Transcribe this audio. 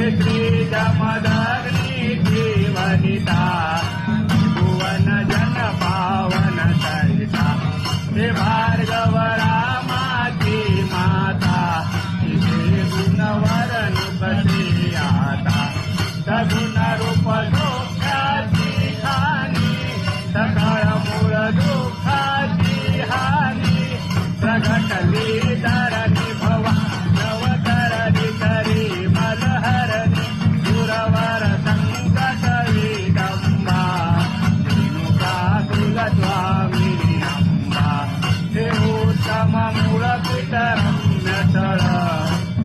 श्री जमदग्नि जीवनिता भुवन जन पावन सरिता हे भार्गव रामाची माता तिथे गुणवर निपते आता सगुण